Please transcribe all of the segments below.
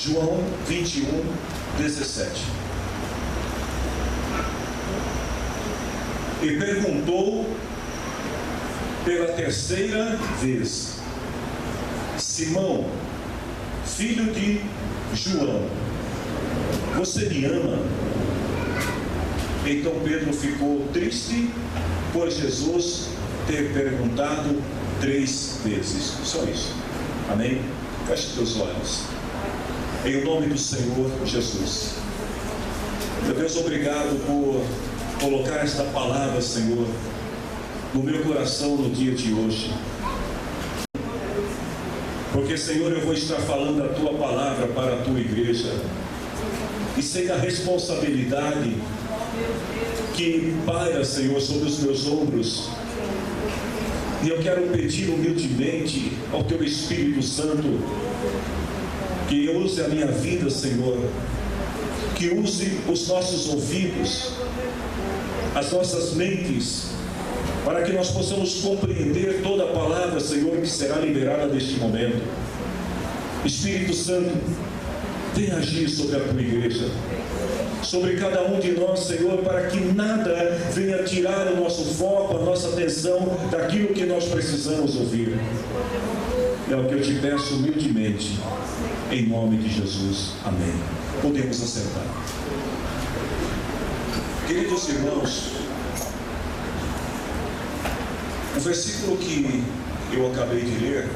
João 21, 17. E perguntou pela terceira vez: Simão, filho de João, você me ama? Então Pedro ficou triste por Jesus ter perguntado 3 vezes. Só isso. Amém? Feche teus olhos. Em nome do Senhor Jesus. Meu Deus, obrigado por colocar esta palavra, Senhor, no meu coração no dia de hoje. Porque, Senhor, eu vou estar falando a Tua palavra para a Tua igreja. E sei a responsabilidade que paira, Senhor, sobre os meus ombros. E eu quero pedir humildemente ao Teu Espírito Santo que use a minha vida, Senhor, que use os nossos ouvidos, as nossas mentes, para que nós possamos compreender toda a palavra, Senhor, que será liberada neste momento. Espírito Santo, vem agir sobre a Tua igreja, sobre cada um de nós, Senhor, para que nada venha tirar o nosso foco, a nossa atenção daquilo que nós precisamos ouvir. É o que eu te peço humildemente, em nome de Jesus. Amém. Podemos assentar. Queridos irmãos, o versículo que eu acabei de ler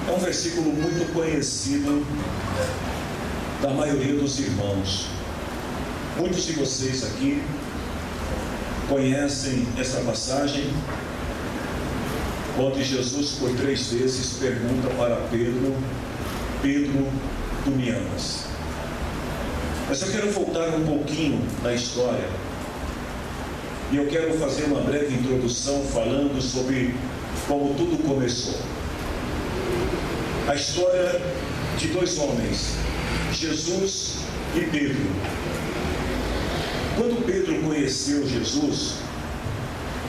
é um versículo muito conhecido da maioria dos irmãos. Muitos de vocês aqui conhecem essa passagem, onde Jesus por 3 vezes pergunta para Pedro: Pedro, tu me amas? Mas eu quero voltar um pouquinho na história, e eu quero fazer uma breve introdução falando sobre como tudo começou. A história de 2 homens, Jesus e Pedro. Quando Pedro conheceu Jesus,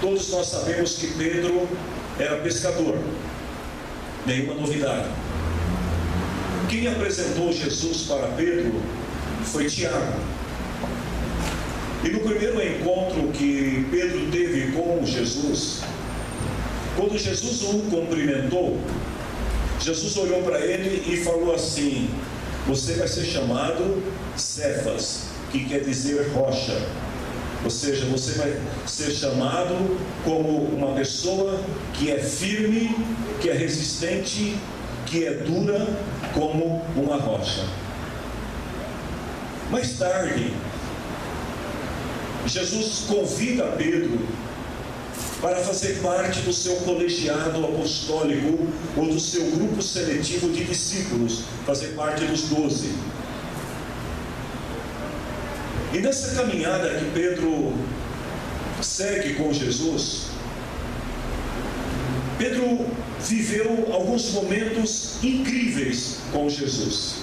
todos nós sabemos que Pedro era pescador. Nenhuma novidade. Quem apresentou Jesus para Pedro foi Tiago. E no primeiro encontro que Pedro teve com Jesus, quando Jesus o cumprimentou, Jesus olhou para ele e falou assim: você vai ser chamado Cefas, que quer dizer rocha. Ou seja, você vai ser chamado como uma pessoa que é firme, que é resistente, que é dura como uma rocha. Mais tarde, Jesus convida Pedro para fazer parte do seu colegiado apostólico ou do seu grupo seletivo de discípulos, fazer parte dos 12. E nessa caminhada que Pedro segue com Jesus, Pedro viveu alguns momentos incríveis com Jesus.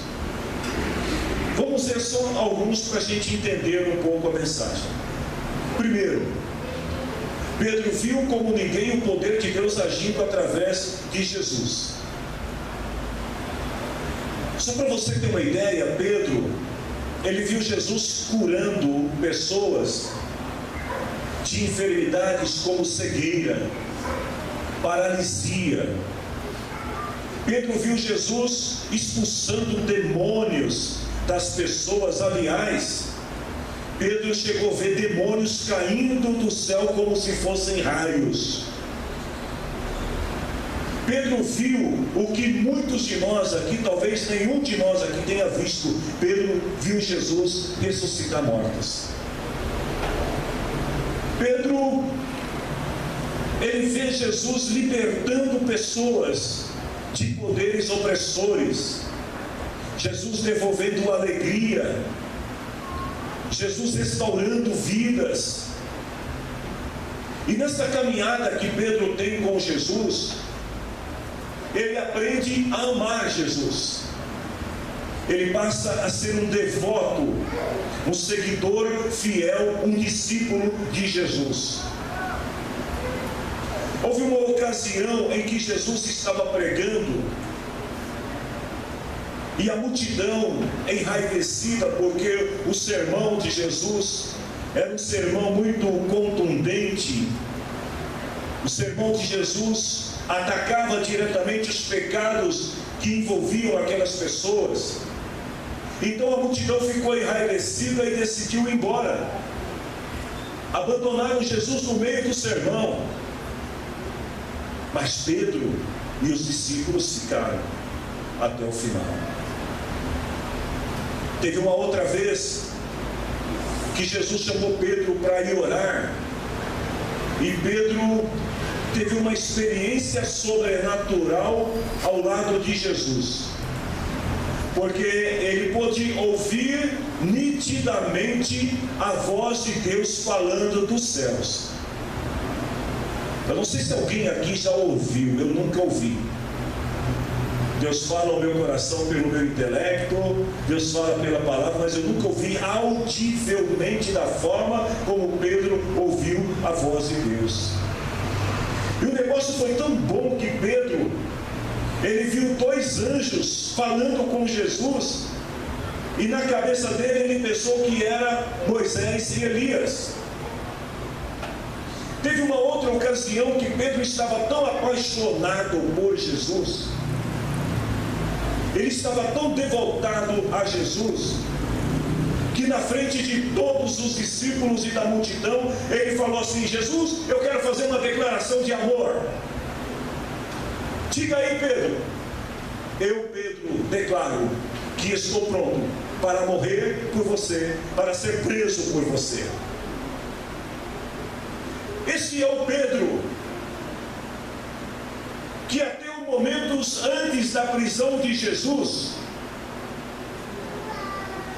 Vamos ver só alguns para a gente entender um pouco a mensagem. Primeiro, Pedro viu como ninguém o poder de Deus agindo através de Jesus. Só para você ter uma ideia, Pedro, ele viu Jesus curando pessoas de enfermidades como cegueira, paralisia. Pedro viu Jesus expulsando demônios das pessoas. Aliás, Pedro chegou a ver demônios caindo do céu como se fossem raios. Pedro viu o que muitos de nós aqui, talvez nenhum de nós aqui tenha visto. Pedro viu Jesus ressuscitar mortos. Pedro, ele vê Jesus libertando pessoas de poderes opressores, Jesus devolvendo alegria, Jesus restaurando vidas. E nessa caminhada que Pedro tem com Jesus, ele aprende a amar Jesus. Ele passa a ser um devoto, um seguidor fiel, um discípulo de Jesus. Houve uma ocasião em que Jesus estava pregando, E a multidão enraivecida, porque o sermão de Jesus era um sermão muito contundente. O sermão de Jesus atacava diretamente os pecados que envolviam aquelas pessoas. Então a multidão ficou enraivecida e decidiu ir embora. Abandonaram Jesus no meio do sermão. Mas Pedro e os discípulos ficaram até o final. Teve uma outra vez que Jesus chamou Pedro para ir orar. E Pedro teve uma experiência sobrenatural ao lado de Jesus. Porque ele pôde ouvir nitidamente a voz de Deus falando dos céus. Eu não sei se alguém aqui já ouviu, eu nunca ouvi. Deus fala ao meu coração pelo meu intelecto, Deus fala pela palavra, mas eu nunca ouvi audivelmente da forma como Pedro ouviu a voz de Deus. E o negócio foi tão bom que Pedro, ele viu 2 anjos falando com Jesus, e na cabeça dele ele pensou que era Moisés e Elias. Teve uma outra ocasião que Pedro estava tão apaixonado por Jesus, ele estava tão devotado a Jesus, que na frente de todos os discípulos e da multidão, ele falou assim: Jesus, eu quero fazer uma declaração de amor. Diga aí, Pedro. Eu, Pedro, declaro que estou pronto para morrer por você, para ser preso por você. Esse é o Pedro que até momentos antes da prisão de Jesus,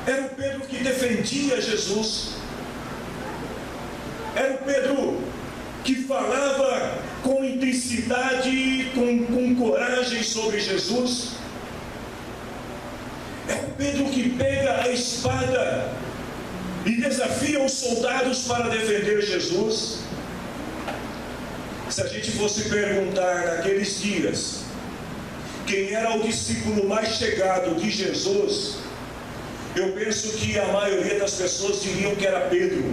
era o Pedro que defendia Jesus, era o Pedro que falava com intensidade, com coragem sobre Jesus, é o Pedro que pega a espada e desafia os soldados para defender Jesus. Se a gente fosse perguntar naqueles dias quem era o discípulo mais chegado de Jesus, eu penso que a maioria das pessoas diriam que era Pedro.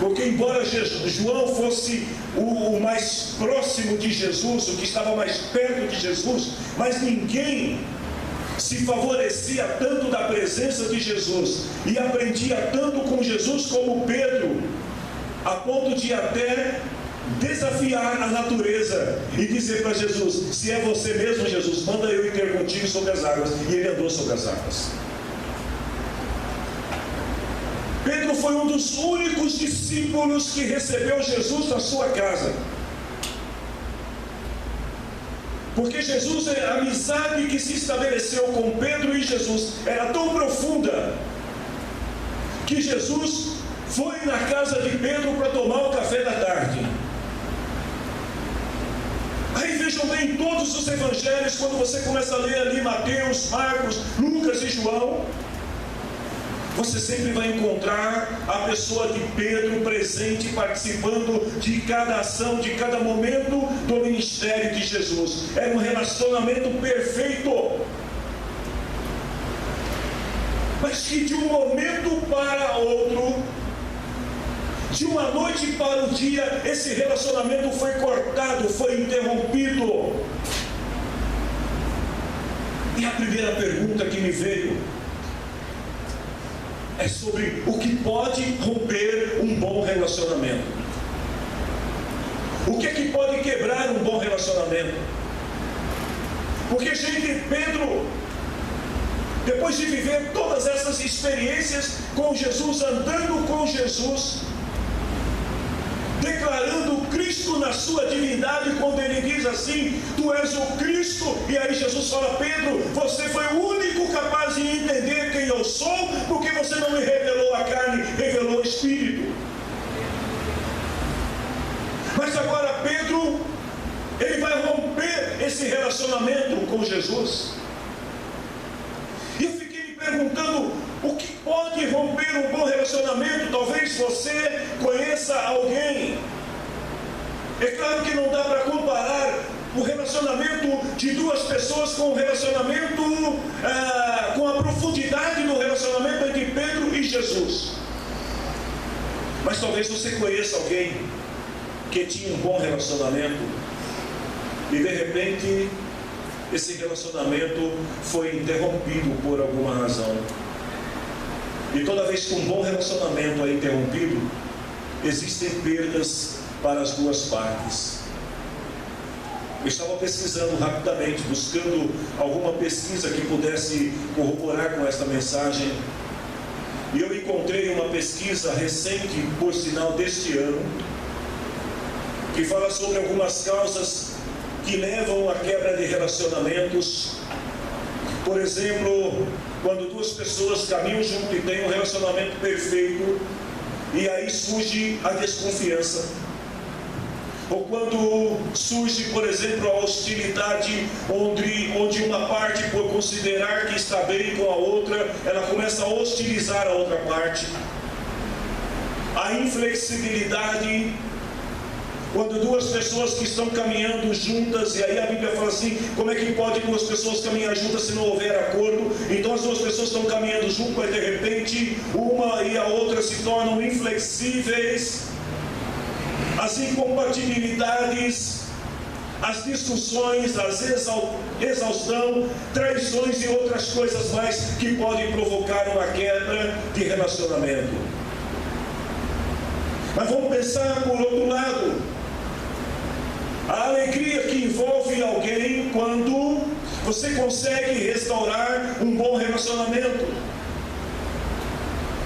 Porque embora João fosse o mais próximo de Jesus, o que estava mais perto de Jesus, mas ninguém se favorecia tanto da presença de Jesus e aprendia tanto com Jesus como Pedro, a ponto de até desafiar a natureza e dizer para Jesus: se é você mesmo, Jesus, manda eu ir ter contigo sobre as águas. E ele andou sobre as águas. Pedro foi um dos únicos discípulos que recebeu Jesus na sua casa, porque Jesus, a amizade que se estabeleceu com Pedro e Jesus era tão profunda que Jesus foi na casa de Pedro para tomar o café da tarde. Aí vejam bem, todos os evangelhos, quando você começa a ler ali Mateus, Marcos, Lucas e João, você sempre vai encontrar a pessoa de Pedro presente, participando de cada ação, de cada momento do ministério de Jesus. Era um relacionamento perfeito, mas que de um momento para outro, de uma noite para o dia, esse relacionamento foi cortado, foi interrompido. E a primeira pergunta que me veio é sobre o que pode romper um bom relacionamento. O que é que pode quebrar um bom relacionamento? Porque, gente, Pedro, depois de viver todas essas experiências com Jesus, andando com Jesus, declarando Cristo na sua divindade, quando ele diz assim: tu és o Cristo, e aí Jesus fala: Pedro, você foi o único capaz de entender quem eu sou, porque você não me revelou a carne, revelou o Espírito. Mas agora Pedro, ele vai romper esse relacionamento com Jesus. E eu fiquei me perguntando: o que pode romper um bom relacionamento? Talvez você conheça alguém. É claro que não dá para comparar o relacionamento de duas pessoas com o relacionamento Jesus. Mas talvez você conheça alguém que tinha um bom relacionamento e de repente esse relacionamento foi interrompido por alguma razão. E toda vez que um bom relacionamento é interrompido, existem perdas para as duas partes. Eu estava pesquisando rapidamente, buscando alguma pesquisa que pudesse corroborar com esta mensagem. E eu encontrei uma pesquisa recente, por sinal deste ano, que fala sobre algumas causas que levam à quebra de relacionamentos. Por exemplo, quando duas pessoas caminham junto e têm um relacionamento perfeito, e aí surge a desconfiança. Ou quando surge, por exemplo, a hostilidade, onde uma parte, por considerar que está bem com a outra, ela começa a hostilizar a outra parte. A inflexibilidade, quando duas pessoas que estão caminhando juntas, e aí a Bíblia fala assim, como é que pode duas pessoas caminhar juntas se não houver acordo? Então as duas pessoas estão caminhando juntas, mas de repente uma e a outra se tornam inflexíveis. As incompatibilidades, as discussões, as exaustão, traições e outras coisas mais que podem provocar uma quebra de relacionamento. Mas vamos pensar por outro lado. A alegria que envolve alguém quando você consegue restaurar um bom relacionamento.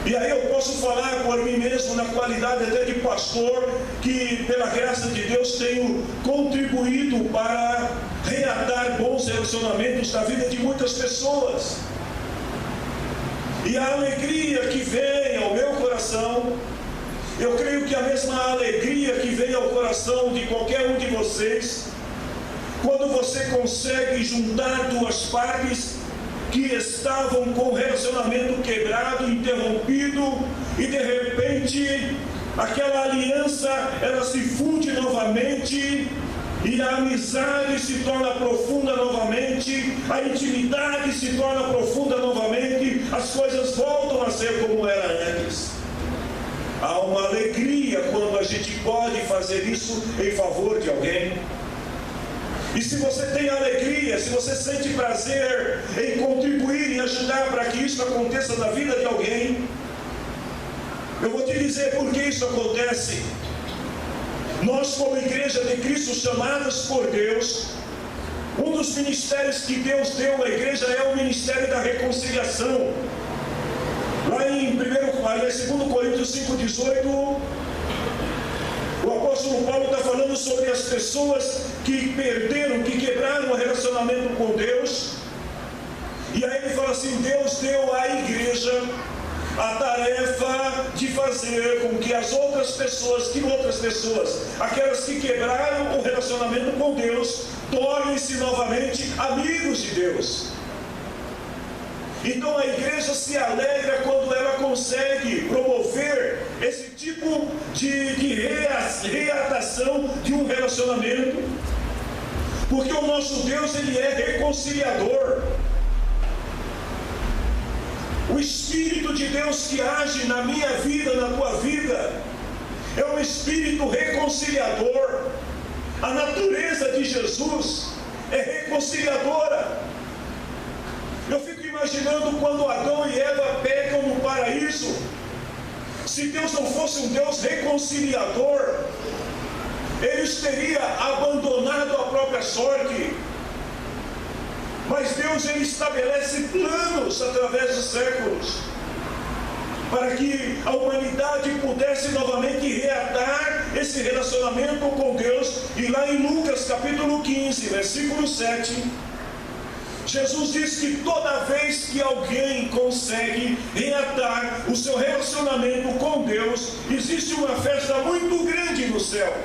E aí eu posso falar por mim mesmo, na qualidade até de pastor, que pela graça de Deus tenho contribuído para reatar bons relacionamentos na vida de muitas pessoas. E a alegria que vem ao meu coração, eu creio que a mesma alegria que vem ao coração de qualquer um de vocês, quando você consegue juntar duas partes que estavam com o relacionamento quebrado, interrompido, e de repente aquela aliança ela se funde novamente, e a amizade se torna profunda novamente, a intimidade se torna profunda novamente, as coisas voltam a ser como era antes. Há uma alegria quando a gente pode fazer isso em favor de alguém. E se você tem alegria, se você sente prazer em contribuir e ajudar para que isso aconteça na vida de alguém, eu vou te dizer por que isso acontece. Nós, como Igreja de Cristo, chamados por Deus, um dos ministérios que Deus deu à igreja é o ministério da reconciliação. Lá em 2 Coríntios 5,18, o apóstolo Paulo está falando sobre as pessoas que perderam, que quebraram o relacionamento com Deus. E aí ele fala assim, Deus deu à igreja a tarefa de fazer com que as outras pessoas, aquelas que quebraram o relacionamento com Deus, tornem-se novamente amigos de Deus. Então a igreja se alegra quando ela consegue promover esse tipo de reatação de um relacionamento, porque o nosso Deus, ele é reconciliador. O Espírito de Deus que age na minha vida, na tua vida, é um Espírito reconciliador. A natureza de Jesus é reconciliadora. Eu fico imaginando quando Adão e Eva pecam no paraíso. Se Deus não fosse um Deus reconciliador, eles teriam abandonado a própria sorte. Mas Deus, ele estabelece planos através dos séculos para que a humanidade pudesse novamente reatar esse relacionamento com Deus. E lá em Lucas capítulo 15, versículo 7, Jesus diz que toda vez que alguém consegue reatar o seu relacionamento com Deus, existe uma festa muito grande no céu.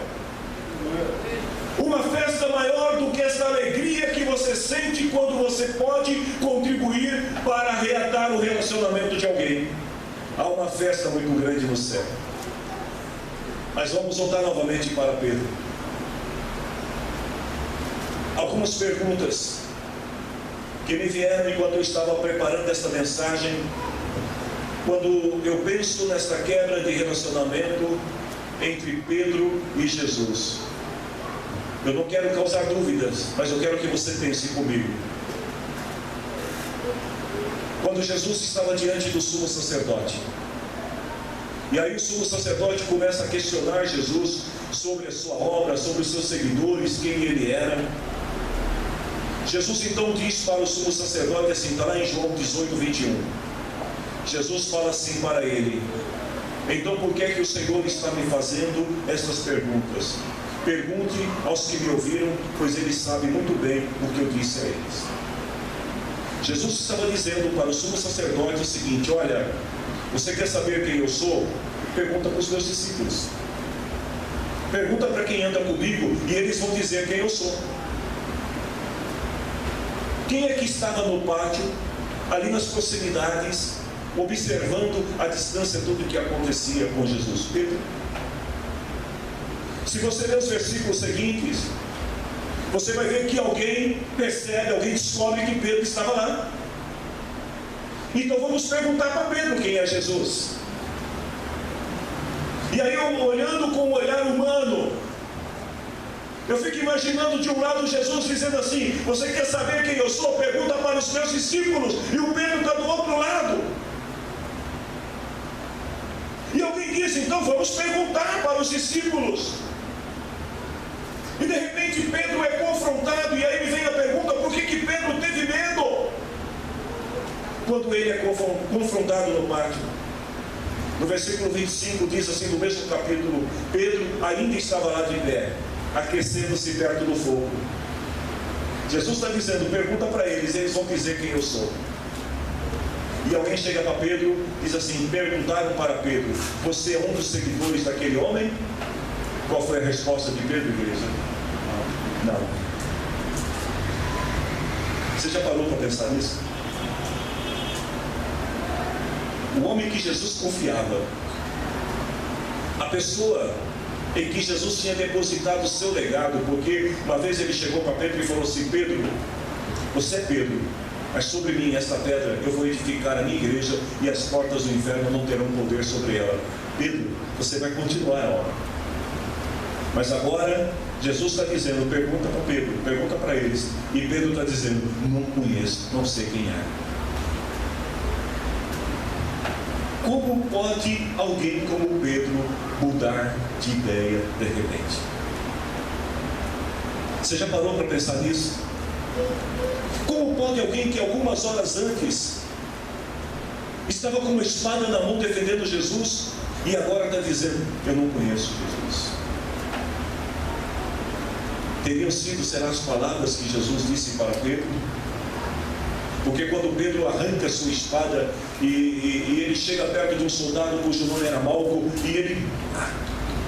Uma festa maior do que essa alegria que você sente quando você pode contribuir para reatar o relacionamento de alguém. Há uma festa muito grande no céu. Mas vamos voltar novamente para Pedro. Algumas perguntas que me vieram enquanto eu estava preparando esta mensagem, quando eu penso nesta quebra de relacionamento entre Pedro e Jesus. Eu não quero causar dúvidas, mas eu quero que você pense comigo. Quando Jesus estava diante do sumo sacerdote, e aí o sumo sacerdote começa a questionar Jesus sobre a sua obra, sobre os seus seguidores, quem ele era. Jesus então diz para o sumo sacerdote assim, está lá em João 18, 21. Jesus fala assim para ele: então por que é que o Senhor está me fazendo estas perguntas? Pergunte aos que me ouviram, pois eles sabem muito bem o que eu disse a eles. Jesus estava dizendo para o sumo sacerdote o seguinte: olha, você quer saber quem eu sou? Pergunta para os meus discípulos. Pergunta para quem anda comigo e eles vão dizer quem eu sou. Quem é que estava no pátio, ali nas proximidades, observando à distância tudo o que acontecia com Jesus? Pedro. Se você ler os versículos seguintes, você vai ver que alguém percebe, alguém descobre que Pedro estava lá. Então vamos perguntar para Pedro quem é Jesus. E aí eu, olhando com um olhar humano, eu fico imaginando de um lado Jesus dizendo assim: você quer saber quem eu sou? Pergunta para os meus discípulos. E o Pedro está do outro lado. E alguém diz: então vamos perguntar para os discípulos. E de repente Pedro é confrontado, e aí me vem a pergunta: por que Pedro teve medo? Quando ele é confrontado no pátio, no versículo 25 diz assim, no mesmo capítulo: Pedro ainda estava lá de pé, aquecendo-se perto do fogo. Jesus está dizendo: pergunta para eles, eles vão dizer quem eu sou. E alguém chega para Pedro e diz assim: perguntaram para Pedro, você é um dos seguidores daquele homem? Qual foi a resposta de Pedro, igreja? Não. Você já parou para pensar nisso? O homem que Jesus confiava, a pessoa em que Jesus tinha depositado o seu legado, porque uma vez ele chegou para Pedro e falou assim: Pedro, você é Pedro, mas sobre mim, esta pedra, eu vou edificar a minha igreja e as portas do inferno não terão poder sobre ela. Pedro, você vai continuar a obra. Mas agora, Jesus está dizendo: pergunta para Pedro, pergunta para eles. E Pedro está dizendo: não conheço, não sei quem é. Como pode alguém como Pedro mudar de ideia de repente? Você já parou para pensar nisso? Como pode alguém que algumas horas antes estava com uma espada na mão defendendo Jesus e agora está dizendo: eu não conheço Jesus? Teriam sido, será, as palavras que Jesus disse para Pedro? Porque quando Pedro arranca sua espada e ele chega perto de um soldado cujo nome era Malco, e ele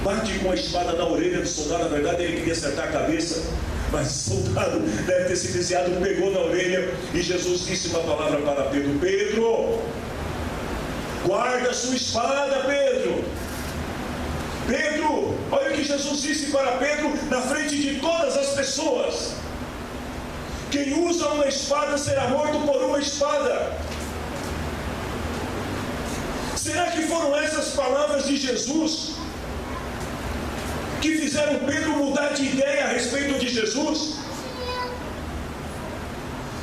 bate com a espada na orelha do soldado, na verdade ele queria acertar a cabeça, mas o soldado deve ter se desviado, pegou na orelha, e Jesus disse uma palavra para Pedro: Pedro, guarda a sua espada, Pedro. Pedro, olha o que Jesus disse para Pedro na frente de todas as pessoas: quem usa uma espada será morto por uma espada. Será que foram essas palavras de Jesus que fizeram Pedro mudar de ideia a respeito de Jesus?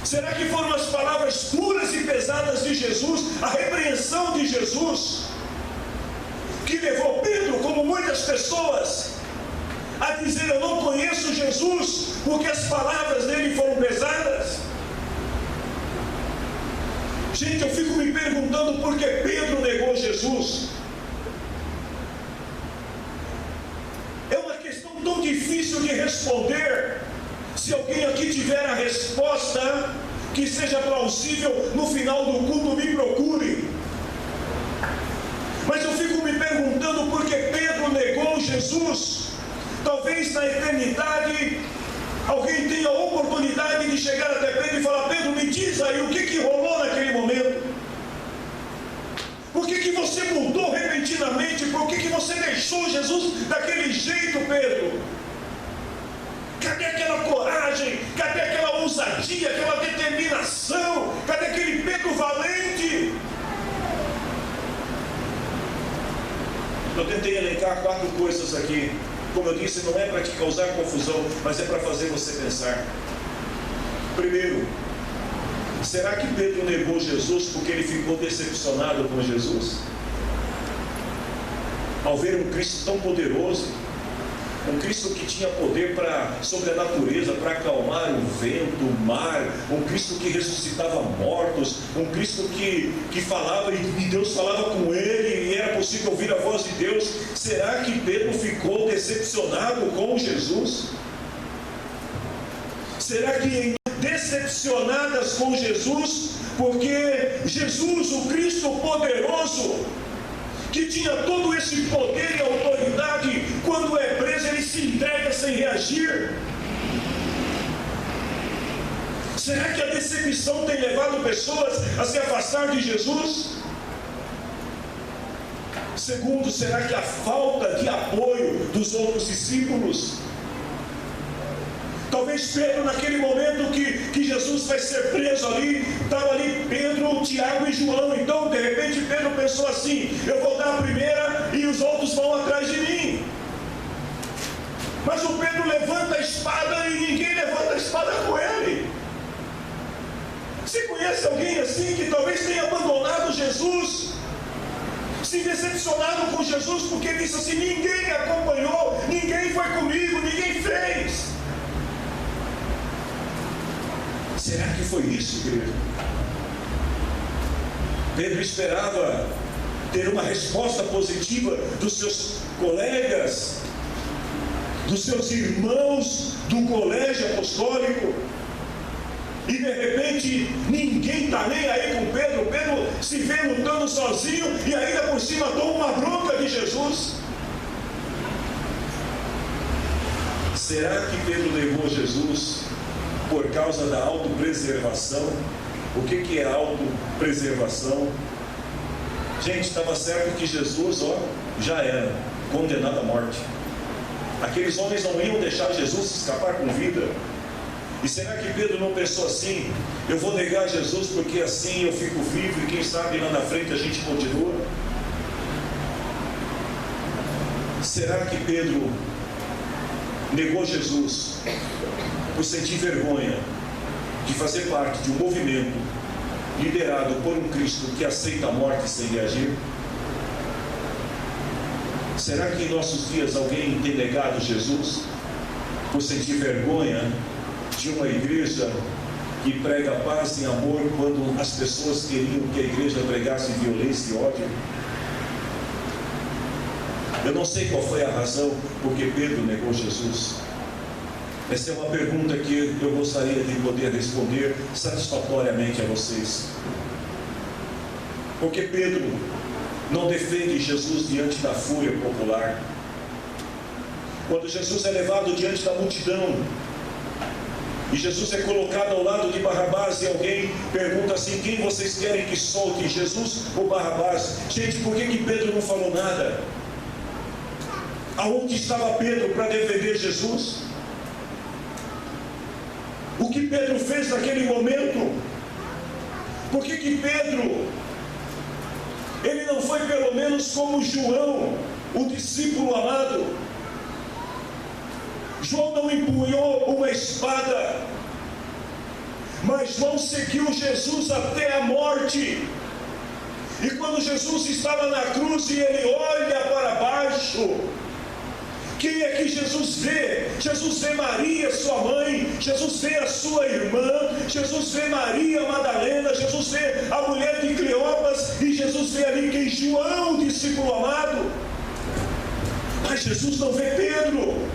Será que foram as palavras duras e pesadas de Jesus, a repreensão de Jesus, que levou Pedro, como muitas pessoas, a dizer: eu não conheço Jesus, porque as palavras dele foram pesadas? Gente, eu fico me perguntando por que Pedro negou Jesus. É uma questão tão difícil de responder. Se alguém aqui tiver a resposta que seja plausível, no final do culto me procure. Mas eu fico me perguntando por que Pedro negou Jesus. Talvez na eternidade alguém tenha a oportunidade de chegar até Pedro e falar: Pedro, me diz aí o que rolou naquele momento. Por que você mudou repentinamente? Por que você deixou Jesus daquele jeito, Pedro? Cadê aquela coragem? Cadê aquela ousadia, aquela determinação? Cadê aquele Pedro valente? Eu tentei elencar 4 coisas aqui. Como eu disse, não é para te causar confusão, mas é para fazer você pensar. Primeiro, será que Pedro negou Jesus porque ele ficou decepcionado com Jesus? Ao ver um Cristo tão poderoso, um Cristo que tinha poder sobre a natureza, para acalmar o vento, o mar, um Cristo que ressuscitava mortos, um Cristo que falava e Deus falava com ele e era possível ouvir a voz de Deus. Será que Pedro ficou decepcionado com Jesus? Será que decepcionadas com Jesus, porque Jesus, o Cristo poderoso, que tinha todo esse poder e autoridade, quando é preso ele se entrega sem reagir? Será que a decepção tem levado pessoas a se afastar de Jesus? Segundo, será que a falta de apoio dos outros discípulos? Talvez Pedro, naquele momento que Jesus vai ser preso ali, estava ali Pedro, Tiago e João. Então, de repente, Pedro pensou assim: eu vou dar a primeira e os outros vão atrás de mim. Mas o Pedro levanta a espada e ninguém levanta a espada com ele. Você conhece alguém assim que talvez tenha abandonado Jesus, se decepcionado com Jesus, porque disse assim: ninguém me acompanhou, ninguém foi comigo, ninguém fez? Será que foi isso, querido? Pedro esperava ter uma resposta positiva dos seus colegas, dos seus irmãos do colégio apostólico, e de repente ninguém está nem aí com Pedro. Pedro se vê lutando sozinho e ainda por cima toma uma bronca de Jesus. Será que Pedro levou Jesus por causa da autopreservação? O que é autopreservação? Gente, estava certo que Jesus, já era condenado à morte. Aqueles homens não iam deixar Jesus escapar com vida. E será que Pedro não pensou assim: eu vou negar Jesus porque assim eu fico vivo e quem sabe lá na frente a gente continua? Será que Pedro negou Jesus por sentir vergonha de fazer parte de um movimento liderado por um Cristo que aceita a morte sem reagir? Será que em nossos dias alguém tem negado Jesus por sentir vergonha de uma igreja que prega paz e amor quando as pessoas queriam que a igreja pregasse violência e ódio? Eu não sei qual foi a razão por que Pedro negou Jesus. Essa é uma pergunta que eu gostaria de poder responder satisfatoriamente a vocês. Porque Pedro não defende Jesus diante da fúria popular. Quando Jesus é levado diante da multidão e Jesus é colocado ao lado de Barrabás, e alguém pergunta assim: quem vocês querem que solte, Jesus ou Barrabás? Gente, por que Pedro não falou nada? Aonde estava Pedro para defender Jesus? O que Pedro fez naquele momento? Por que Pedro, ele não foi pelo menos como João, o discípulo amado? João não empunhou uma espada, mas João seguiu Jesus até a morte. E quando Jesus estava na cruz e ele olha para baixo, quem é que Jesus vê? Jesus vê Maria, sua mãe, Jesus vê a sua irmã, Jesus vê Maria Madalena, Jesus vê a mulher de Cleopas, e Jesus vê ali quem? João, o discípulo amado. Mas Jesus não vê Pedro.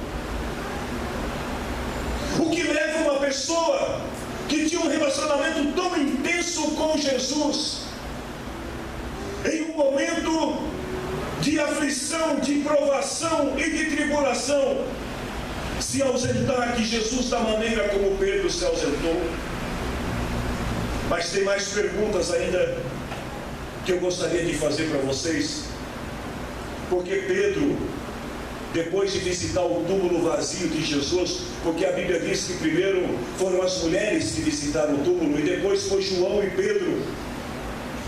O que leva uma pessoa que tinha um relacionamento tão intenso com Jesus, em um momento de aflição, de provação e de tribulação, se ausentar de Jesus da maneira como Pedro se ausentou? Mas tem mais perguntas ainda que eu gostaria de fazer para vocês. Porque Pedro, depois de visitar o túmulo vazio de Jesus, porque a Bíblia diz que primeiro foram as mulheres que visitaram o túmulo, e depois foi João e Pedro.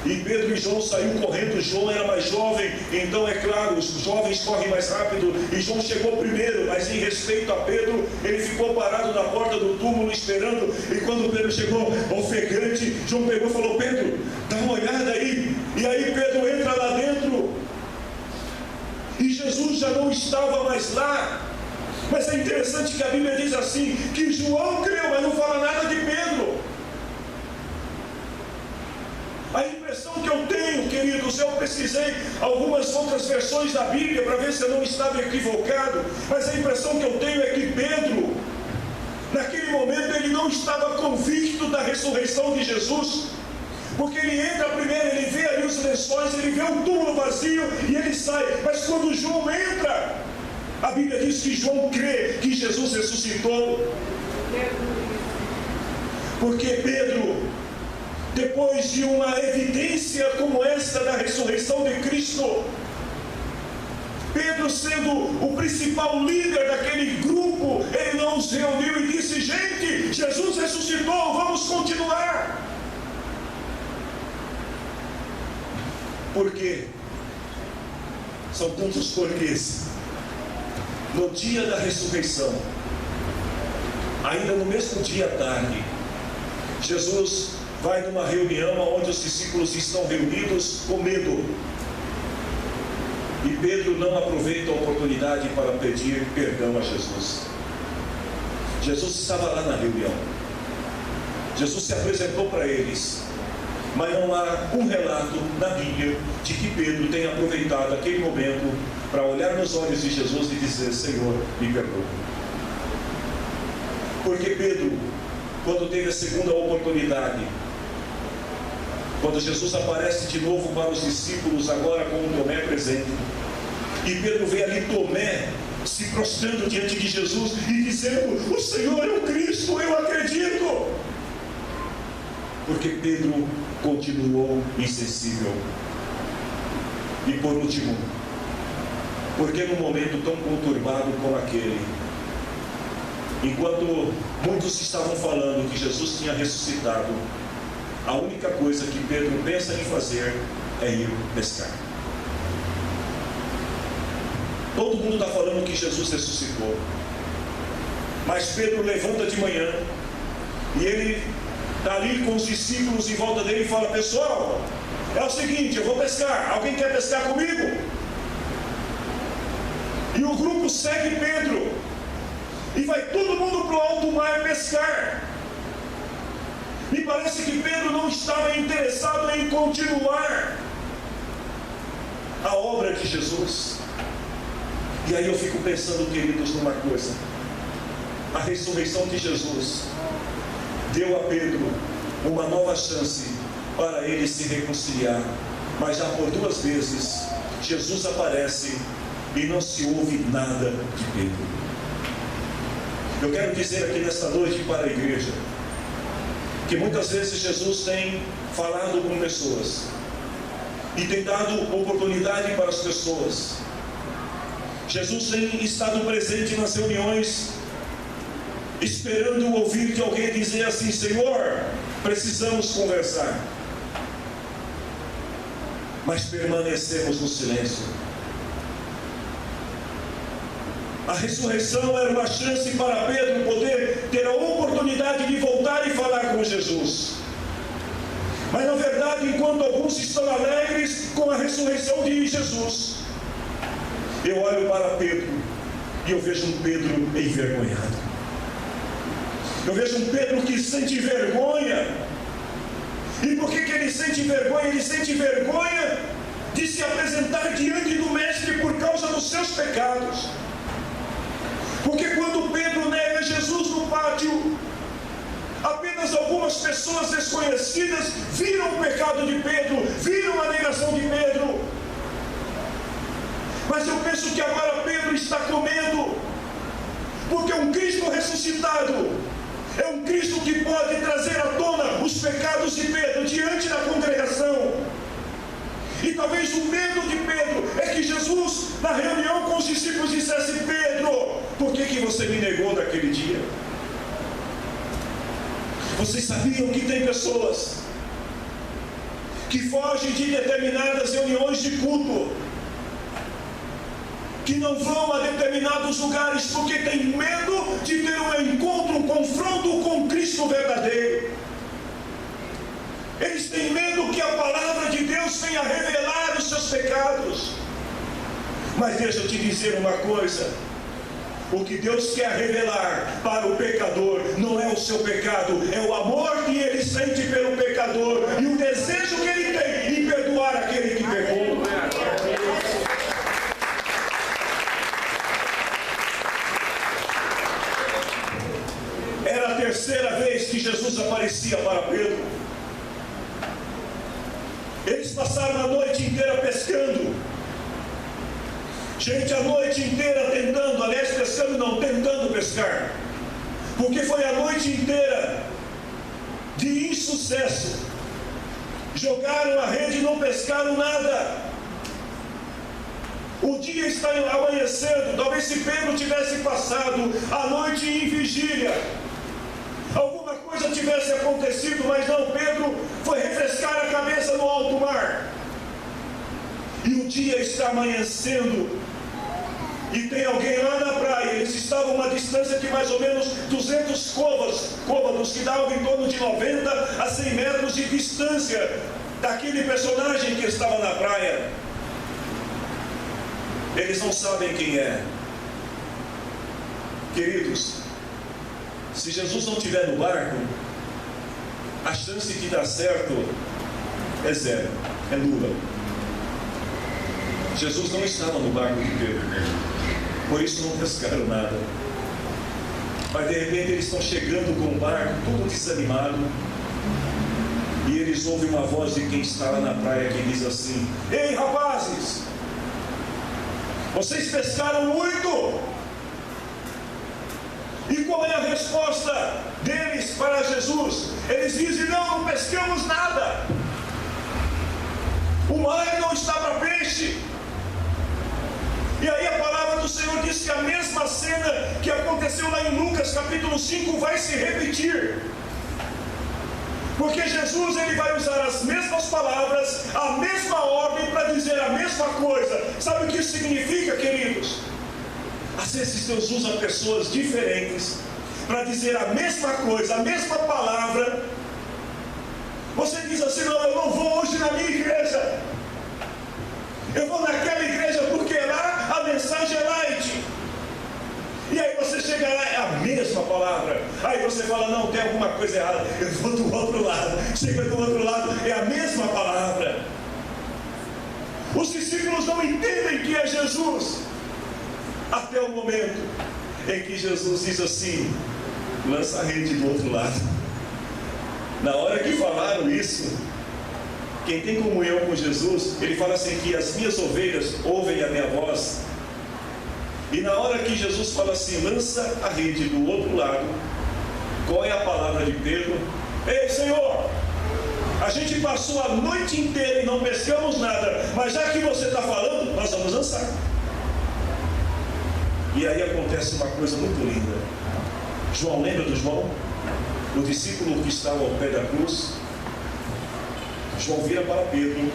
E Pedro e João saíram correndo. João era mais jovem, então é claro, os jovens correm mais rápido, e João chegou primeiro, mas em respeito a Pedro, ele ficou parado na porta do túmulo esperando. E quando Pedro chegou ofegante, João pegou e falou: Pedro, dá uma olhada aí. E aí Pedro entra lá dentro, e Jesus já não estava mais lá. Mas é interessante que a Bíblia diz assim, que João creu, mas não fala nada de Pedro. A impressão que eu tenho, queridos, eu pesquisei algumas outras versões da Bíblia para ver se eu não estava equivocado, mas a impressão que eu tenho é que Pedro, naquele momento, ele não estava convicto da ressurreição de Jesus, porque ele entra primeiro, ele vê ali os lençóis, ele vê o túmulo vazio e ele sai. Mas quando João entra, a Bíblia diz que João crê que Jesus ressuscitou. Porque Pedro, depois de uma evidência como essa da ressurreição de Cristo, Pedro sendo o principal líder daquele grupo, ele não os reuniu e disse: gente, Jesus ressuscitou, vamos continuar. Por quê? São tantos porquês. No dia da ressurreição, ainda no mesmo dia à tarde, Jesus vai numa reunião onde os discípulos estão reunidos com medo. E Pedro não aproveita a oportunidade para pedir perdão a Jesus. Jesus estava lá na reunião. Jesus se apresentou para eles. Mas não há um relato na Bíblia de que Pedro tenha aproveitado aquele momento para olhar nos olhos de Jesus e dizer: Senhor, me perdoa. Porque Pedro, quando teve a segunda oportunidade, quando Jesus aparece de novo para os discípulos, agora com o Tomé presente, e Pedro vê ali Tomé se prostrando diante de Jesus e dizendo: o Senhor é o Cristo, eu acredito. Porque Pedro continuou insensível. E por último, porque num momento tão conturbado como aquele, enquanto muitos estavam falando que Jesus tinha ressuscitado, a única coisa que Pedro pensa em fazer é ir pescar. Todo mundo está falando que Jesus ressuscitou, mas Pedro levanta de manhã e ele está ali com os discípulos em volta dele e fala: pessoal, é o seguinte, eu vou pescar, alguém quer pescar comigo? E o grupo segue Pedro, e vai todo mundo para o alto mar pescar. Me parece que Pedro não estava interessado em continuar a obra de Jesus. E aí eu fico pensando, queridos, numa coisa: a ressurreição de Jesus deu a Pedro uma nova chance para ele se reconciliar. Mas já por duas vezes Jesus aparece e não se ouve nada de Pedro. Eu quero dizer aqui nesta noite para a igreja que muitas vezes Jesus tem falado com pessoas e tem dado oportunidade para as pessoas. Jesus tem estado presente nas reuniões, esperando ouvir de alguém dizer assim: Senhor, precisamos conversar. Mas permanecemos no silêncio. A ressurreição era uma chance para Pedro poder ter a oportunidade de voltar e falar com Jesus. Mas na verdade, enquanto alguns estão alegres com a ressurreição de Jesus, eu olho para Pedro e eu vejo um Pedro envergonhado. Eu vejo um Pedro que sente vergonha. E por que ele sente vergonha? Ele sente vergonha de se apresentar diante do Mestre por causa dos seus pecados. Porque quando Pedro nega Jesus no pátio, apenas algumas pessoas desconhecidas viram o pecado de Pedro, viram a negação de Pedro. Mas eu penso que agora Pedro está com medo, porque um Cristo ressuscitado é um Cristo que pode trazer à tona os pecados de Pedro diante da congregação. E talvez o medo de Pedro é que Jesus, na reunião com os discípulos, dissesse: Pedro, por que você me negou naquele dia? Vocês sabiam que tem pessoas que fogem de determinadas reuniões de culto, que não vão a determinados lugares porque tem medo de ter um encontro, um confronto com Cristo verdadeiro. Eles têm medo que a palavra de Deus venha revelar os seus pecados. Mas deixa eu te dizer uma coisa: o que Deus quer revelar para o pecador não é o seu pecado, é o amor que ele sente pelo pecador e o desejo que ele tem em perdoar aquele que pecou. Era a terceira vez que Jesus aparecia para Pedro. Eles passaram a noite inteira pescando. Gente, a noite inteira tentando, aliás, pescando não, tentando pescar. Porque foi a noite inteira de insucesso. Jogaram a rede e não pescaram nada. O dia está amanhecendo. Talvez se Pedro tivesse passado a noite em vigília, alguma coisa tivesse acontecido, mas não, Pedro foi refrescar a cabeça no alto mar. E o dia está amanhecendo, e tem alguém lá na praia. Eles estavam a uma distância de mais ou menos 200 côvados, que davam em torno de 90 a 100 metros de distância daquele personagem que estava na praia. Eles não sabem quem é. Queridos, se Jesus não estiver no barco, a chance de dar certo é zero, é nula. Jesus não estava no barco de Pedro, por isso não pescaram nada. Mas de repente eles estão chegando com o barco, todo desanimado, e eles ouvem uma voz de quem está lá na praia que diz assim: ei, rapazes, vocês pescaram muito? E qual é a resposta deles para Jesus? Eles dizem: não pescamos nada. O mar não está para peixe. E aí a palavra do Senhor diz que a mesma cena que aconteceu lá em Lucas capítulo 5 vai se repetir. Porque Jesus ele vai usar as mesmas palavras, a mesma ordem para dizer a mesma coisa. Sabe o que isso significa, queridos? Às vezes Deus usa pessoas diferentes para dizer a mesma coisa, a mesma palavra. Você diz assim: não, eu não vou hoje na minha igreja. Eu vou naquela igreja porque lá a mensagem é light. E aí você chega lá, é a mesma palavra. Aí você fala: não, tem alguma coisa errada, eu vou do outro lado. Chega do outro lado, é a mesma palavra. Os discípulos não entendem que é Jesus, até o momento em que Jesus diz assim: lança a rede do outro lado. Na hora que falaram isso, quem tem comunhão com Jesus, ele fala assim: que as minhas ovelhas ouvem a minha voz. E na hora que Jesus fala assim: lança a rede do outro lado, qual é a palavra de Pedro? Ei, Senhor, a gente passou a noite inteira e não pescamos nada, mas já que você está falando, nós vamos lançar. E aí acontece uma coisa muito linda. João, lembra do João? O discípulo que estava ao pé da cruz. João vira para Pedro.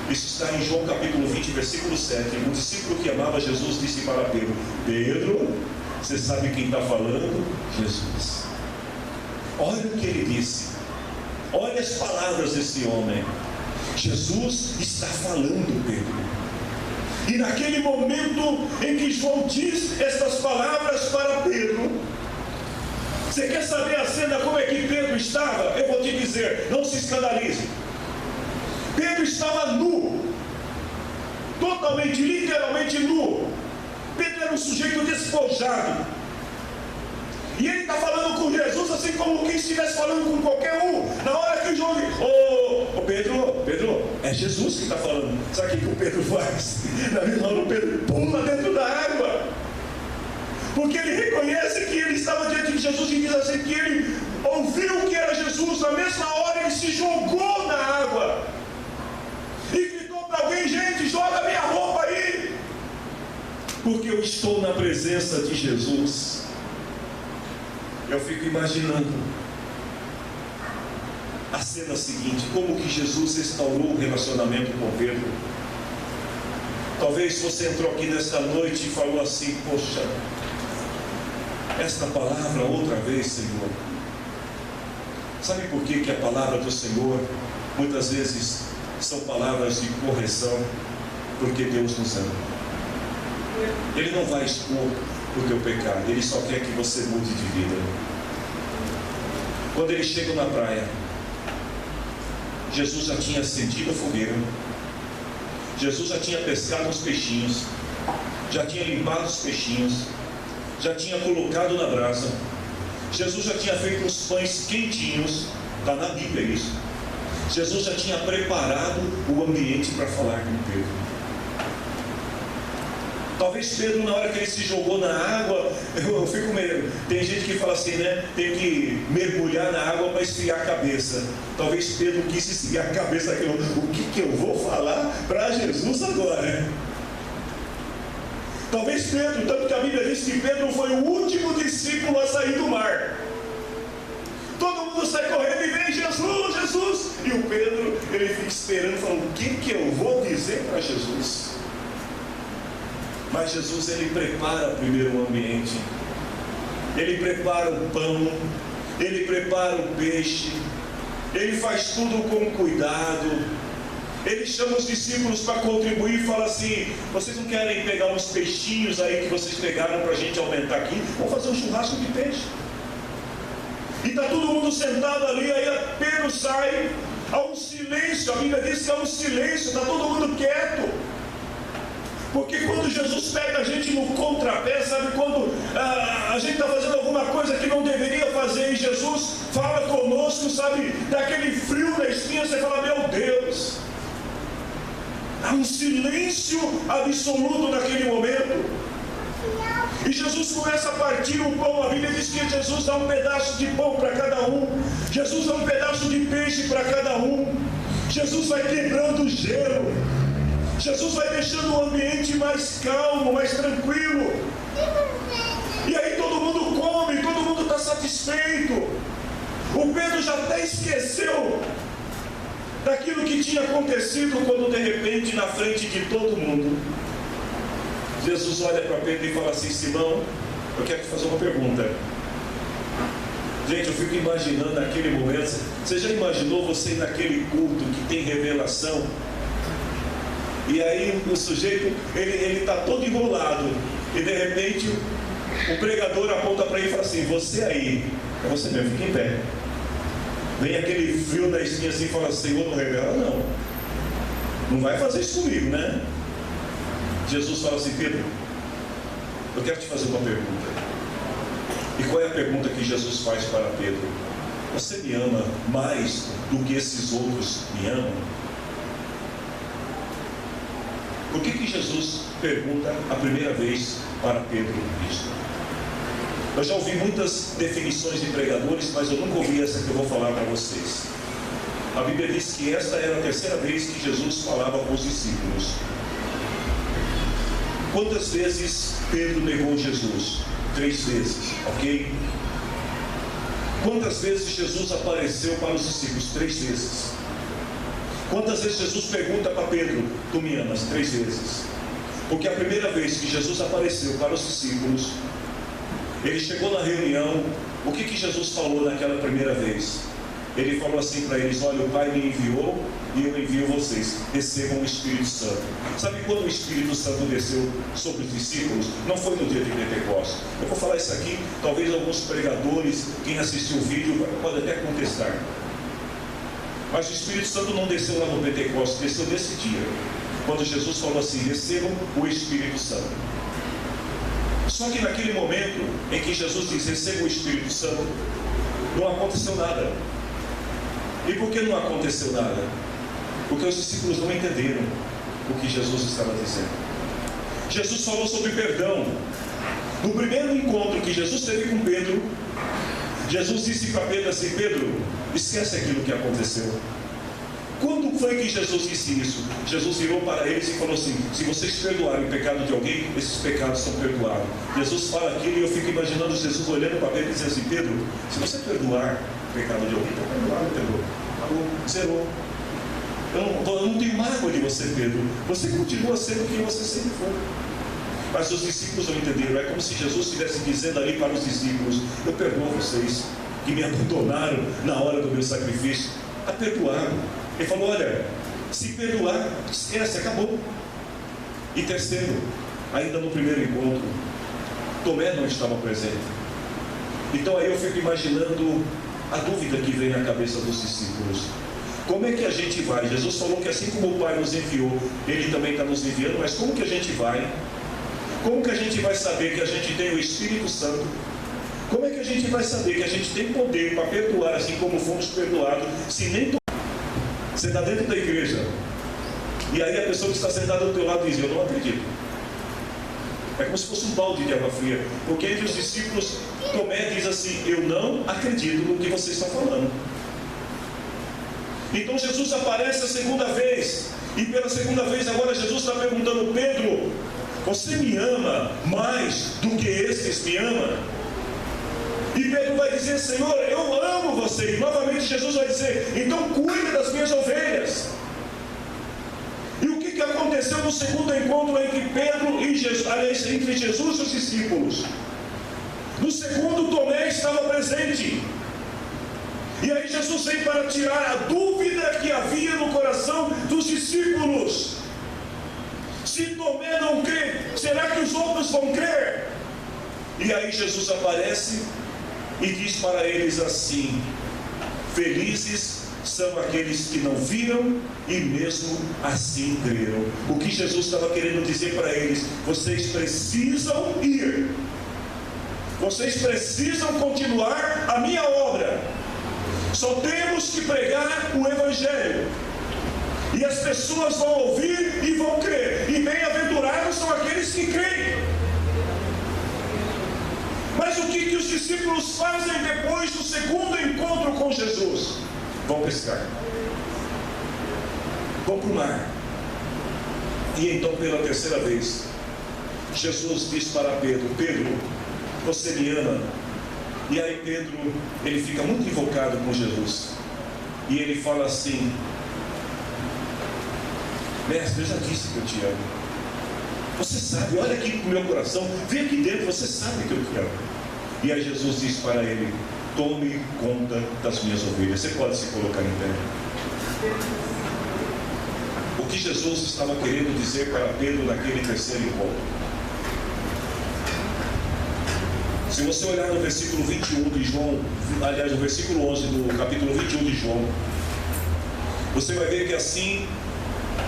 Isso está em João capítulo 20, versículo 7. O discípulo que amava Jesus disse para Pedro: Pedro, você sabe quem está falando? Jesus. Olha o que ele disse. Olha as palavras desse homem. Jesus está falando, Pedro. E naquele momento em que João diz estas palavras para Pedro, você quer saber a cena, como é que Pedro estava? Eu vou te dizer, não se escandalize. Pedro estava nu, totalmente, literalmente nu. Pedro era um sujeito despojado. E ele está falando com Jesus assim como quem estivesse falando com qualquer um. Na hora que João diz: ô Pedro, é Jesus que está falando. Sabe o que o Pedro faz? Na mesma hora o Pedro pula dentro da água. Porque ele reconhece que ele estava diante de Jesus e diz assim que ele ouviu que era Jesus. Na mesma hora ele se jogou na água. E gritou para alguém: gente, joga minha roupa aí. Porque eu estou na presença de Jesus. Eu fico imaginando as cena seguinte, como que Jesus restaurou o relacionamento com Pedro. Talvez você entrou aqui nesta noite e falou assim: poxa, esta palavra outra vez, Senhor. Sabe por que a palavra do Senhor muitas vezes são palavras de correção? Porque Deus nos ama. Ele não vai expor o teu pecado, Ele só quer que você mude de vida. Quando eles chegam na praia, Jesus já tinha acendido a fogueira, Jesus já tinha pescado os peixinhos, já tinha limpado os peixinhos, já tinha colocado na brasa, Jesus já tinha feito os pães quentinhos, está na Bíblia isso. Jesus já tinha preparado o ambiente para falar com Pedro. Talvez Pedro, na hora que ele se jogou na água, eu fico meio... Tem gente que fala assim, né? Tem que mergulhar na água para esfriar a cabeça. Talvez Pedro quis esfriar a cabeça daquilo. O que eu vou falar para Jesus agora? Talvez Pedro, tanto que a Bíblia diz que Pedro foi o último discípulo a sair do mar. Todo mundo sai correndo e vem Jesus, Jesus. E o Pedro, ele fica esperando, falando: o que eu vou dizer para Jesus? Mas Jesus, ele prepara primeiro o ambiente. Ele prepara o pão, ele prepara o peixe, ele faz tudo com cuidado. Ele chama os discípulos para contribuir e fala assim: vocês não querem pegar uns peixinhos aí que vocês pegaram para a gente aumentar aqui? Vamos fazer um churrasco de peixe. E está todo mundo sentado ali, aí Pedro sai, há um silêncio, a Bíblia diz que há um silêncio, está todo mundo quieto. Porque quando Jesus pega a gente no contrapé, sabe, quando a gente está fazendo alguma coisa que não deveria fazer, e Jesus fala conosco, sabe, daquele frio na espinha, você fala: meu Deus, há um silêncio absoluto naquele momento. E Jesus começa a partir o pão. A Bíblia diz que Jesus dá um pedaço de pão para cada um, Jesus dá um pedaço de peixe para cada um, Jesus vai quebrando o gelo, Jesus vai deixando o ambiente mais calmo, mais tranquilo. E aí todo mundo come, todo mundo está satisfeito. O Pedro já até esqueceu daquilo que tinha acontecido, quando de repente, na frente de todo mundo, Jesus olha para Pedro e fala assim: Simão, eu quero te fazer uma pergunta. Gente, eu fico imaginando naquele momento. Você já imaginou você ir naquele culto que tem revelação? E aí o sujeito, ele está todo enrolado, e de repente o pregador aponta para ele e fala assim: você aí, é você mesmo, fica em pé. Vem aquele frio da espinha assim e fala: Senhor, não revela não, não vai fazer isso comigo, né? Jesus fala assim: Pedro, eu quero te fazer uma pergunta. E qual é a pergunta que Jesus faz para Pedro? Você me ama mais do que esses outros me amam? Por que Jesus pergunta a primeira vez para Pedro isso? Eu já ouvi muitas definições de pregadores, mas eu nunca ouvi essa que eu vou falar para vocês. A Bíblia diz que esta era a terceira vez que Jesus falava com os discípulos. Quantas vezes Pedro negou Jesus? 3 vezes, ok? Quantas vezes Jesus apareceu para os discípulos? 3 vezes. Quantas vezes Jesus pergunta para Pedro: tu me amas? 3 vezes. Porque a primeira vez que Jesus apareceu para os discípulos, ele chegou na reunião. O que Jesus falou naquela primeira vez? Ele falou assim para eles: olha, o Pai me enviou e eu envio vocês, recebam o Espírito Santo. Sabe quando o Espírito Santo desceu sobre os discípulos? Não foi no dia de Pentecostes. Eu vou falar isso aqui, talvez alguns pregadores, quem assistiu o vídeo, pode até contestar. Mas o Espírito Santo não desceu lá no Pentecostes, desceu nesse dia, quando Jesus falou assim: recebam o Espírito Santo. Só que naquele momento em que Jesus diz: recebam o Espírito Santo, não aconteceu nada. E por que não aconteceu nada? Porque os discípulos não entenderam o que Jesus estava dizendo. Jesus falou sobre perdão. No primeiro encontro que Jesus teve com Pedro, Jesus disse para Pedro assim: Pedro, esquece aquilo que aconteceu. Quando foi que Jesus disse isso? Jesus virou para eles e falou assim: se vocês perdoarem o pecado de alguém, esses pecados são perdoados. Jesus fala aquilo e eu fico imaginando Jesus olhando para Pedro e dizendo assim: Pedro, se você perdoar o pecado de alguém, está perdoado, Pedro. Acabou, zerou. Eu não tenho mágoa de você, Pedro. Você continua sendo quem você sempre foi. Mas os discípulos não entenderam. É como se Jesus estivesse dizendo ali para os discípulos: eu perdoo vocês que me abandonaram na hora do meu sacrifício. Está perdoado. Ele falou: olha, se perdoar, esquece, acabou. E terceiro, ainda no primeiro encontro, Tomé não estava presente. Então aí eu fico imaginando a dúvida que vem na cabeça dos discípulos. Como é que a gente vai? Jesus falou que assim como o Pai nos enviou, Ele também está nos enviando, mas como que a gente vai? Como que a gente vai saber que a gente tem o Espírito Santo? Como é que a gente vai saber que a gente tem poder para perdoar assim como fomos perdoados, se nem você está dentro da igreja, e aí a pessoa que está sentada do teu lado diz: eu não acredito. É como se fosse um balde de água fria, porque entre os discípulos, Tomé diz assim: eu não acredito no que vocês estão falando. Então Jesus aparece a segunda vez, e pela segunda vez agora Jesus está perguntando: Pedro, você me ama mais do que estes me amam? E Pedro vai dizer: Senhor, eu amo você. E novamente Jesus vai dizer: então cuida das minhas ovelhas. E o que aconteceu no segundo encontro entre Pedro e Jesus, aliás, entre Jesus e os discípulos? No segundo, Tomé estava presente. E aí Jesus vem para tirar a dúvida que havia no coração dos discípulos. Se Tomé não crê, será que os outros vão crer? E aí Jesus aparece e diz para eles assim: felizes são aqueles que não viram e mesmo assim creram. O que Jesus estava querendo dizer para eles: vocês precisam ir, vocês precisam continuar a minha obra. Só temos que pregar o Evangelho, e as pessoas vão ouvir e vão crer, e bem-aventurados são aqueles que creem. Mas o que os discípulos fazem depois do segundo encontro com Jesus? Vão pescar, vão para o mar. E então pela terceira vez Jesus diz para Pedro: Pedro, você me ama? E aí Pedro, ele fica muito invocado com Jesus, e ele fala assim: mestre, eu já disse que eu te amo. Você sabe, olha aqui para o meu coração, vem aqui dentro, você sabe que eu te amo. E aí Jesus diz para ele: tome conta das minhas ovelhas. Você pode se colocar em pé. O que Jesus estava querendo dizer para Pedro naquele terceiro encontro? Se você olhar no versículo 21 de João, aliás, no versículo 11 do capítulo 21 de João, você vai ver que assim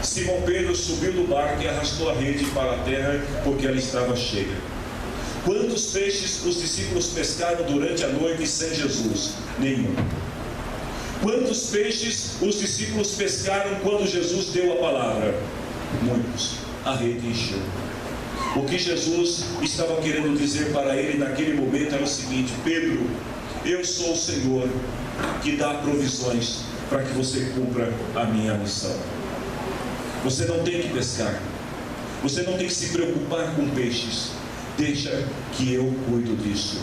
Simão Pedro subiu do barco e arrastou a rede para a terra, porque ela estava cheia. Quantos peixes os discípulos pescaram durante a noite sem Jesus? Nenhum. Quantos peixes os discípulos pescaram quando Jesus deu a palavra? Muitos. A rede encheu. O que Jesus estava querendo dizer para ele naquele momento era o seguinte: Pedro, eu sou o Senhor que dá provisões para que você cumpra a minha missão. Você não tem que pescar, você não tem que se preocupar com peixes, deixa que eu cuido disso.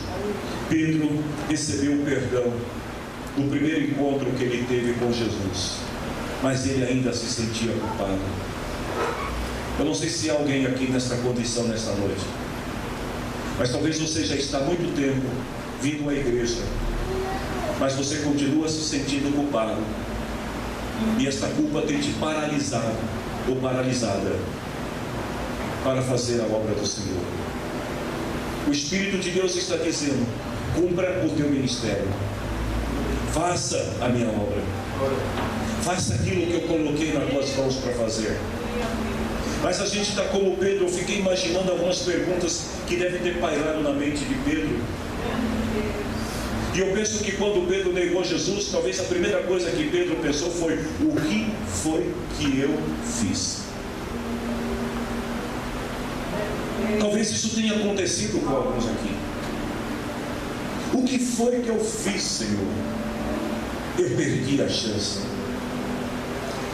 Pedro recebeu o perdão do primeiro encontro que ele teve com Jesus, mas ele ainda se sentia culpado. Eu não sei se há alguém aqui nesta condição nesta noite, mas talvez você já está há muito tempo vindo à igreja, mas você continua se sentindo culpado, e esta culpa tem te paralisado ou paralisada para fazer a obra do Senhor. O Espírito de Deus está dizendo: cumpra o teu ministério, faça a minha obra, faça aquilo que eu coloquei nas tuas mãos para fazer. Mas a gente está como Pedro. Eu fiquei imaginando algumas perguntas que devem ter pairado na mente de Pedro. E eu penso que quando Pedro negou Jesus, talvez a primeira coisa que Pedro pensou foi: o que foi que eu fiz? Talvez isso tenha acontecido com alguns aqui. O que foi que eu fiz, Senhor? Eu perdi a chance.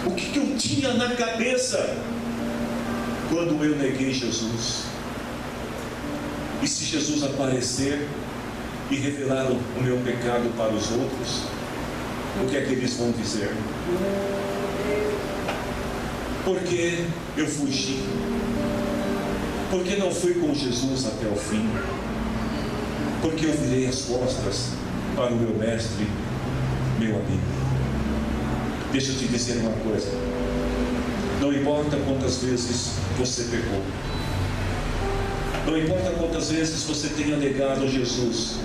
O que eu tinha na cabeça quando eu neguei Jesus? E se Jesus aparecer e revelar o meu pecado para os outros? o que é que eles vão dizer? Porque eu fugi? Porque não fui com Jesus até o fim? Porque eu virei as costas para o meu mestre, meu amigo? Deixa eu te dizer uma coisa. Não importa quantas vezes você pecou, não importa quantas vezes você tenha negado Jesus,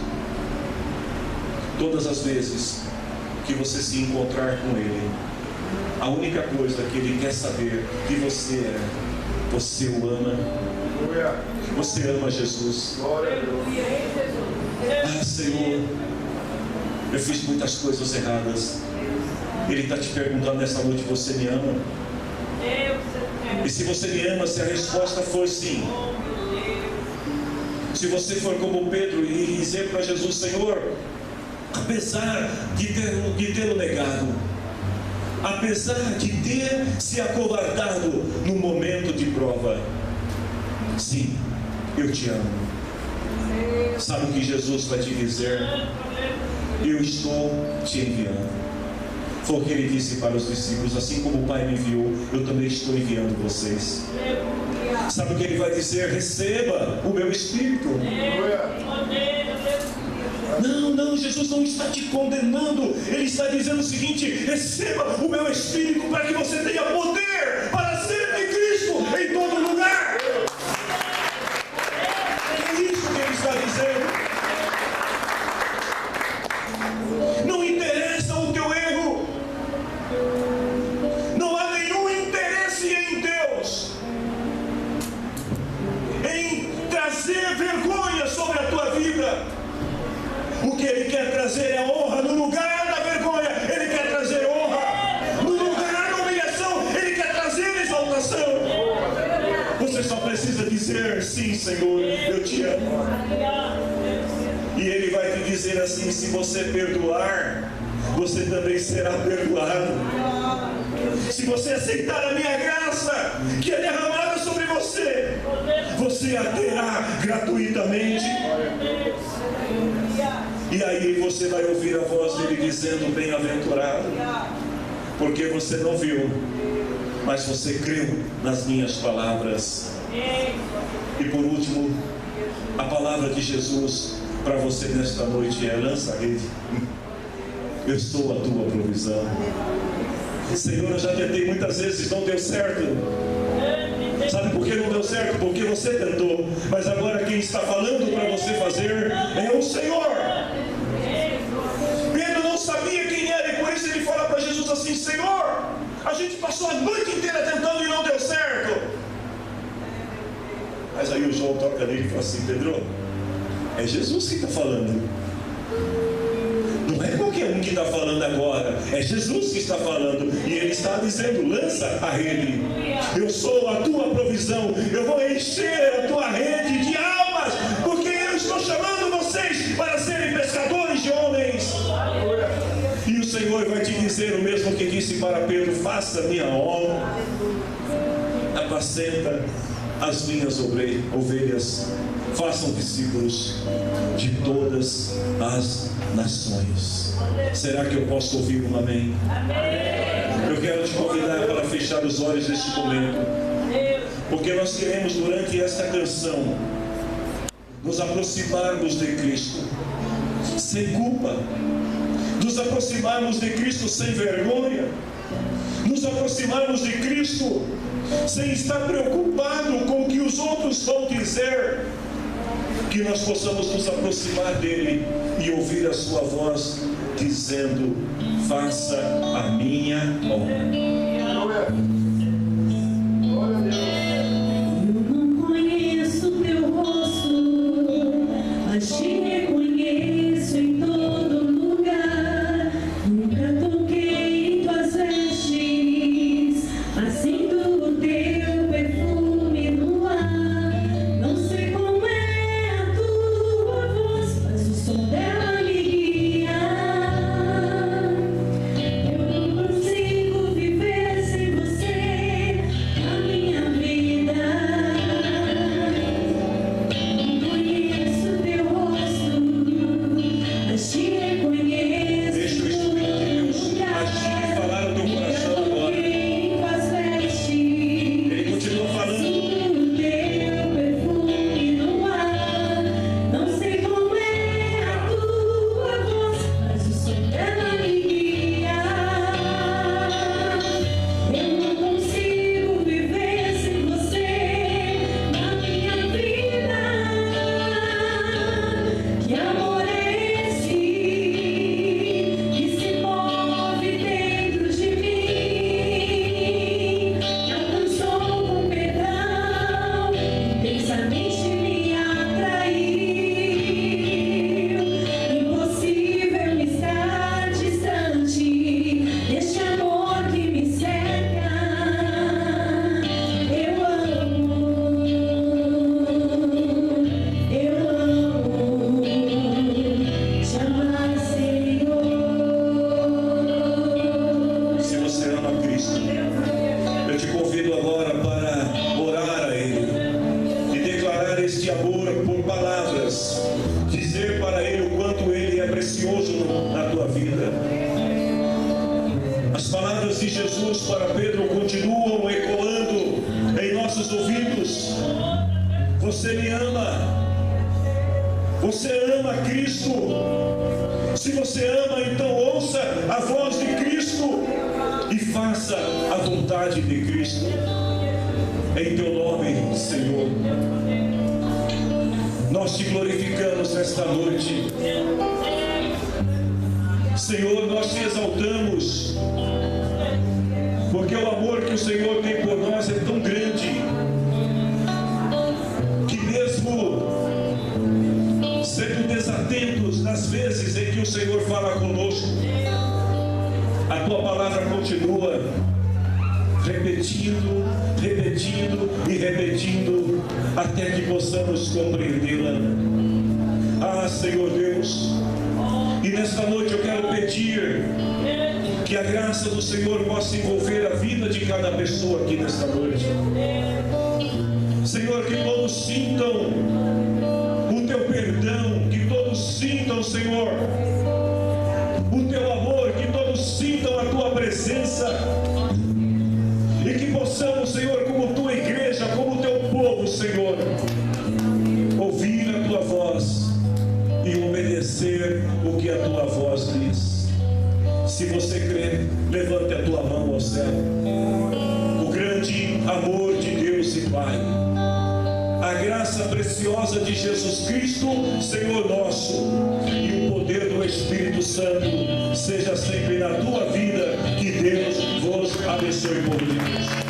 todas as vezes que você se encontrar com Ele, a única coisa que Ele quer saber que você é: você o ama? Você ama Jesus? Ah, Senhor, eu fiz muitas coisas erradas. Ele está te perguntando nessa noite: você me ama? E se você me ama, se a resposta for sim, se você for como Pedro e dizer para Jesus: Senhor, apesar de tê-lo negado, apesar de ter se acovardado no momento de prova, sim, eu te amo. Sabe o que Jesus vai te dizer? Eu estou te enviando. Foi o que ele disse para os discípulos: assim como o Pai me enviou, eu também estou enviando vocês. Sabe o que ele vai dizer? Receba o meu Espírito. Não, Jesus não está te condenando. Ele está dizendo o seguinte: receba o meu Espírito para que você tenha poder para ser de Cristo em todo lugar. É isso que ele está dizendo. Não interessa o teu erro. Não há nenhum interesse em Deus em trazer vergonha sobre a tua vida. O que Ele quer trazer é honra no lugar da vergonha. Ele quer trazer honra no lugar da humilhação. Ele quer trazer exaltação. Você só precisa dizer: sim, Senhor, eu te amo. E Ele vai te dizer assim: se você perdoar, você também será perdoado. Se você aceitar a minha graça, que é derramada sobre você, você a terá gratuitamente. E aí você vai ouvir a voz dele dizendo: bem-aventurado, porque você não viu, mas você creu nas minhas palavras. E por último, a palavra de Jesus para você nesta noite é: lança a rede. Eu sou a tua provisão. Senhor, eu já tentei muitas vezes, não deu certo. Sabe por que não deu certo? Porque você tentou. Mas agora quem está falando para você fazer é o Senhor. Pedro não sabia quem era, e por isso ele fala para Jesus assim: Senhor, a gente passou a noite inteira tentando e não deu certo. Mas aí o João toca nele e fala assim: Pedro, é Jesus que está falando. Não é qualquer um que está falando agora, é Jesus que está falando. E Ele está dizendo: lança a rede. Eu sou a tua provisão. Eu vou encher a tua rede de almas, porque eu estou chamando vocês para serem pescadores de homens. E o Senhor vai te dizer o mesmo que disse para Pedro: faça minha obra, apacenta as minhas ovelhas, façam discípulos de todas as nações. Será que eu posso ouvir um amém? Eu quero te convidar para fechar os olhos neste momento, porque nós queremos, durante esta canção, nos aproximarmos de Cristo sem culpa, nos aproximarmos de Cristo sem vergonha, nos aproximarmos de Cristo sem estar preocupado com o que os outros vão dizer. Que nós possamos nos aproximar dele e ouvir a sua voz dizendo: faça a minha obra. Eu não conheço teu rosto, mas te reconheço em todo lugar. Nunca toquei em tuas vestes, mas sinto o teu perfume no ar. Não sei como é a tua voz, mas o som dela me guia. Eu não consigo viver sem você. continuam ecoando em nossos ouvidos. Você me ama. Você ama Cristo. Se você ama, então ouça a voz de Cristo e faça a vontade de Cristo. Em teu nome, Senhor, nós te glorificamos nesta noite. Senhor, nós te exaltamos, porque o amor que o Senhor tem por nós é tão grande, que mesmo sendo desatentos nas vezes em que o Senhor fala conosco, a tua palavra continua repetindo e repetindo, até que possamos compreendê-la. Ah, Senhor Deus, e nesta noite eu quero pedir que a graça do Senhor possa envolver a vida de cada pessoa aqui nesta noite. Senhor, que todos sintam o teu perdão, que todos sintam, Senhor, o teu amor, que todos sintam a tua presença, e que possamos, Senhor, como tua igreja, como teu povo, Senhor, ouvir a tua voz e obedecer o que a tua voz diz. Se você crê, levante a tua mão ao céu. O grande amor de Deus e Pai, a graça preciosa de Jesus Cristo, Senhor nosso, e o poder do Espírito Santo seja sempre na tua vida. Que Deus vos abençoe, povo de Deus.